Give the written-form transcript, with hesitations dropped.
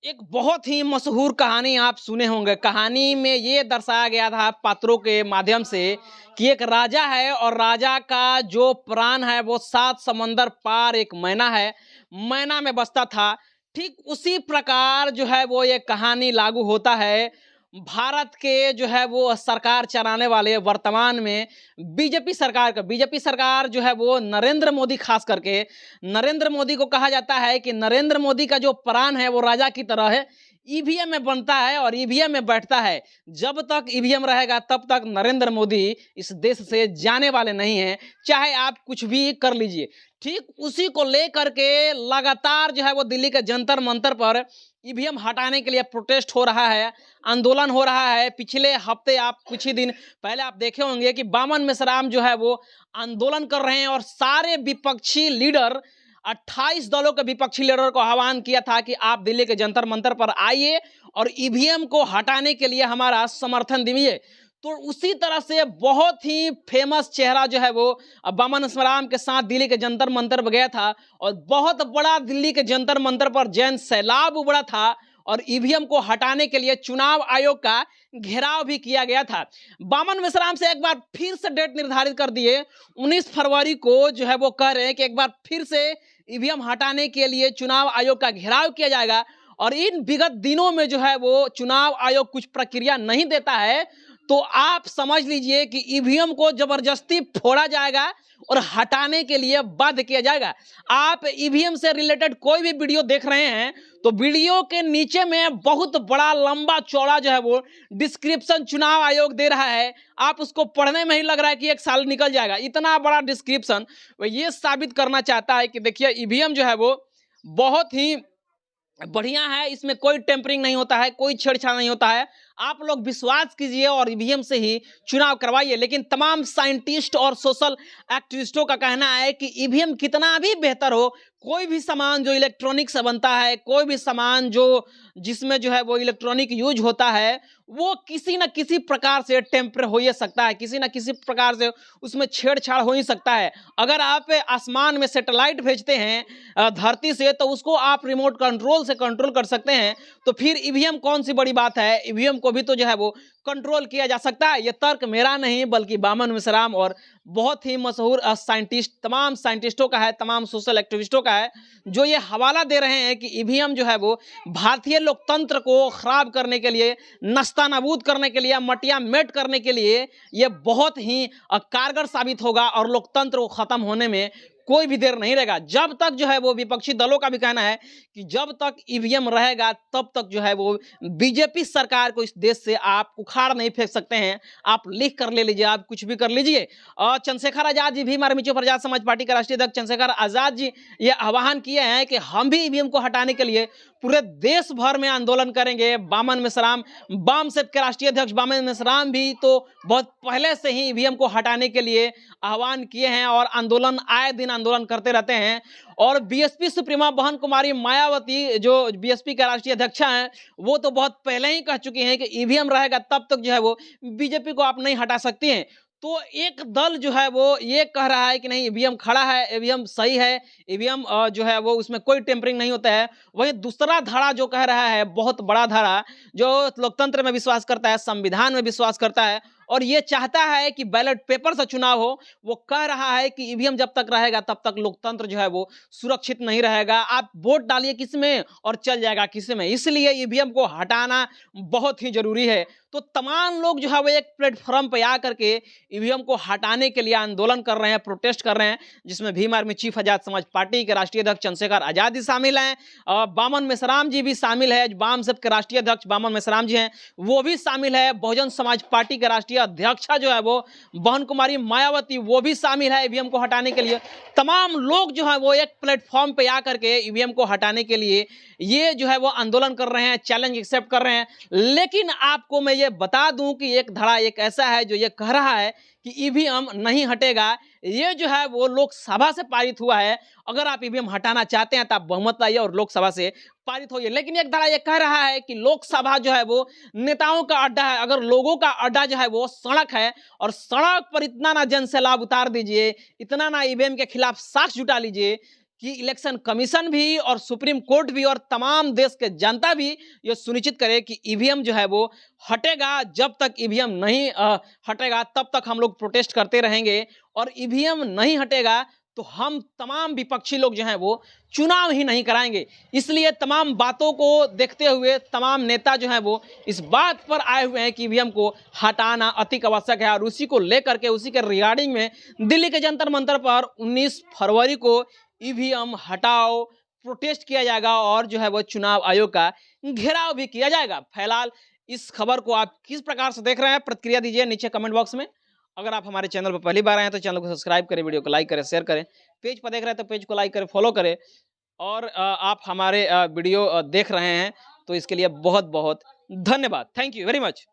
एक बहुत ही मशहूर कहानी आप सुने होंगे। कहानी में ये दर्शाया गया था पात्रों के माध्यम से कि एक राजा है और राजा का जो प्राण है वो 7 समंदर पार एक मैना है, मैना में बसता था। ठीक उसी प्रकार जो है वो ये कहानी लागू होता है भारत के जो है वो सरकार चलाने वाले वर्तमान में बीजेपी सरकार जो है वो नरेंद्र मोदी, खास करके नरेंद्र मोदी को कहा जाता है कि नरेंद्र मोदी का जो प्राण है वो राजा की तरह है। ईवीएम में बनता है और ईवीएम में बैठता है। जब तक ईवीएम रहेगा तब तक नरेंद्र मोदी इस देश से जाने वाले नहीं हैं, चाहे आप कुछ भी कर लीजिए। ठीक उसी को लेकर के लगातार जो है वो दिल्ली के जंतर मंतर पर ईवीएम हटाने के लिए प्रोटेस्ट हो रहा है, आंदोलन हो रहा है। पिछले हफ्ते आप कुछ ही दिन पहले आप देखे होंगे कि बामन मेश्राम जो है वो आंदोलन कर रहे हैं और सारे विपक्षी लीडर 28 दलों के विपक्षी लीडर को आह्वान किया था कि आप दिल्ली के जंतर मंतर पर आइए और ईवीएम को हटाने के लिए हमारा समर्थन दीजिए। तो उसी तरह से बहुत ही फेमस चेहरा जो है वो बामन मेश्राम के साथ दिल्ली के जंतर मंतर पर गया था और बहुत बड़ा दिल्ली के जंतर मंतर पर जैन सैलाब उमड़ा था और ईवीएम को हटाने के लिए चुनाव आयोग का घेराव भी किया गया था। बामन मेश्राम से एक बार फिर से डेट निर्धारित कर दिए, 19 फरवरी को जो है वो कह रहे हैं कि एक बार फिर से ईवीएम हटाने के लिए चुनाव आयोग का घेराव किया जाएगा। और इन विगत दिनों में जो है वो चुनाव आयोग कुछ प्रक्रिया नहीं देता है तो आप समझ लीजिए कि ईवीएम को जबरदस्ती फोड़ा जाएगा और हटाने के लिए बाध्य किया जाएगा। आप ईवीएम से रिलेटेड कोई भी वीडियो देख रहे हैं तो वीडियो के नीचे में बहुत बड़ा लंबा चौड़ा जो है वो डिस्क्रिप्शन चुनाव आयोग दे रहा है। आप उसको पढ़ने में ही लग रहा है कि एक साल निकल जाएगा, इतना बड़ा डिस्क्रिप्शन। वो ये साबित करना चाहता है कि देखिए ईवीएम जो है वो बहुत ही बढ़िया है, इसमें कोई टेम्परिंग नहीं होता है, कोई छेड़छाड़ नहीं होता है। आप लोग विश्वास कीजिए और ईवीएम से ही चुनाव करवाइए। लेकिन तमाम साइंटिस्ट और सोशल एक्टिविस्टों का कहना है कि ईवीएम कितना भी बेहतर हो, कोई भी सामान जो इलेक्ट्रॉनिक से बनता है, कोई भी सामान जो जिसमें जो है वो इलेक्ट्रॉनिक यूज होता है, वो किसी न किसी प्रकार से टेम्पर हो ही सकता है, किसी न किसी प्रकार से उसमें छेड़छाड़ हो ही सकता है। अगर आप आसमान में सैटेलाइट भेजते हैं धरती से तो उसको आप रिमोट कंट्रोल से कंट्रोल कर सकते हैं, तो फिर ईवीएम कौन सी बड़ी बात है, ईवीएम को भी तो जो है वो कंट्रोल किया जा सकता है। ये तर्क मेरा नहीं बल्कि बामन मेश्राम और बहुत ही मशहूर साइंटिस्ट, तमाम साइंटिस्टों का है, तमाम सोशल एक्टिविस्टों का है, जो ये हवाला दे रहे हैं कि ईवीएम जो है वो भारतीय लोकतंत्र को खराब करने के लिए, नस्तानाबूद करने के लिए, मटिया मेट करने के लिए ये बहुत ही कारगर साबित होगा और लोकतंत्र को खत्म होने में कोई भी देर नहीं रहेगा। जब तक जो है वो विपक्षी दलों का भी कहना है कि जब तक ईवीएम रहेगा तब तक जो है वो बीजेपी सरकार को इस देश से आप उखाड़ नहीं फेंक सकते हैं। आप लिख कर ले लीजिए, आप कुछ भी कर लीजिए। और चंद्रशेखर आजाद जी भी, हमारे मिर्चो पर आजाद समाज पार्टी के राष्ट्रीय अध्यक्ष चंद्रशेखर आजाद जी ये आह्वान किए हैं कि हम भी ईवीएम को हटाने के लिए पूरे देश भर में आंदोलन करेंगे। बामन मेश्राम, बामसेप के राष्ट्रीय अध्यक्ष बामन मेश्राम भी तो बहुत पहले से ही ईवीएम को हटाने के लिए आह्वान किए हैं और आंदोलन आए दिन आंदोलन करते रहते हैं। और बीएसपी सुप्रीमो बहन कुमारी मायावती जो बीएसपी के राष्ट्रीय अध्यक्ष हैं, वो तो बहुत पहले ही कह चुकी हैं कि ईवीएम रहेगा तब तक जो है वो बीजेपी को आप नहीं हटा सकती हैं। तो एक दल जो है वो ये कह रहा है कि नहीं, ईवीएम खड़ा है, ईवीएम सही है, ईवीएम जो है वो उसमें कोई टेम्परिंग नहीं होता है। वहीं दूसरा धारा जो कह रहा है, बहुत बड़ा धारा, जो लोकतंत्र में विश्वास करता है, संविधान में विश्वास करता है और ये चाहता है कि बैलेट पेपर से चुनाव हो, वो कह रहा है कि ईवीएम जब तक रहेगा तब तक लोकतंत्र जो है वो सुरक्षित नहीं रहेगा। आप वोट डालिए किस में और चल जाएगा किस में, इसलिए ईवीएम को हटाना बहुत ही जरूरी है। तो तमाम लोग जो है वो एक प्लेटफॉर्म पे आकर के ईवीएम को हटाने के लिए आंदोलन कर रहे हैं, प्रोटेस्ट कर रहे हैं, जिसमें Bhim army chief Azad Samaj party के राष्ट्रीय अध्यक्ष चंद्रशेखर आजाद जी शामिल हैं, बामन मेश्राम जी भी शामिल है, बामसेप के राष्ट्रीय अध्यक्ष बामन मेश्राम जी हैं वो भी शामिल है, बहुजन समाज पार्टी के राष्ट्रीय अध्यक्षा जो है वो बहन कुमारी मायावती वो भी शामिल है ईवीएम को हटाने के लिए। तमाम लोग जो है वो एक प्लेटफॉर्म पे आकर के ईवीएम को हटाने के लिए ये जो है वो आंदोलन कर रहे हैं, चैलेंज एक्सेप्ट कर रहे हैं। लेकिन आपको मैं ये बता दूं कि एक धड़ा एक ऐसा है जो ये कह रहा है कि ईवीएम नहीं हटेगा। ये जो है वो लोकसभा से पारित हुआ है। अगर आप ईवीएम हटाना चाहते हैं तो आप बहुमत लाइए और लोकसभा से पारित होइए। लेकिन एक धड़ा ये कह रहा है कि लोकसभा जो है वो नेताओं का अड्डा है। अगर लोगों का अड्डा जो है वो सड़क है और सड़क पर इतना ना जन सैलाब उतार दीजिए, इतना ना ईवीएम के खिलाफ साक्ष्य जुटा लीजिए कि इलेक्शन कमीशन भी और सुप्रीम कोर्ट भी और तमाम देश के जनता भी ये सुनिश्चित करे कि ईवीएम जो है वो हटेगा। जब तक ईवीएम नहीं हटेगा तब तक हम लोग प्रोटेस्ट करते रहेंगे, और ईवीएम नहीं हटेगा तो हम तमाम विपक्षी लोग जो हैं वो चुनाव ही नहीं कराएंगे। इसलिए तमाम बातों को देखते हुए तमाम नेता जो हैं वो इस बात पर आए हुए हैं कि ईवीएम को हटाना अति आवश्यक है, और उसी को लेकर के, उसी के रिगार्डिंग में दिल्ली के जंतर मंतर पर 19 फरवरी को ईवीएम हटाओ प्रोटेस्ट किया जाएगा, और जो है वो चुनाव आयोग का घेराव भी किया जाएगा। फिलहाल इस खबर को आप किस प्रकार से देख रहे हैं, प्रतिक्रिया दीजिए नीचे कमेंट बॉक्स में। अगर आप हमारे चैनल पर पहली बार आए हैं तो चैनल को सब्सक्राइब करें, वीडियो को लाइक करें, शेयर करें। पेज पर देख रहे हैं तो पेज को लाइक करें, फॉलो करें। और आप हमारे वीडियो देख रहे हैं तो इसके लिए बहुत बहुत धन्यवाद। Thank you very much.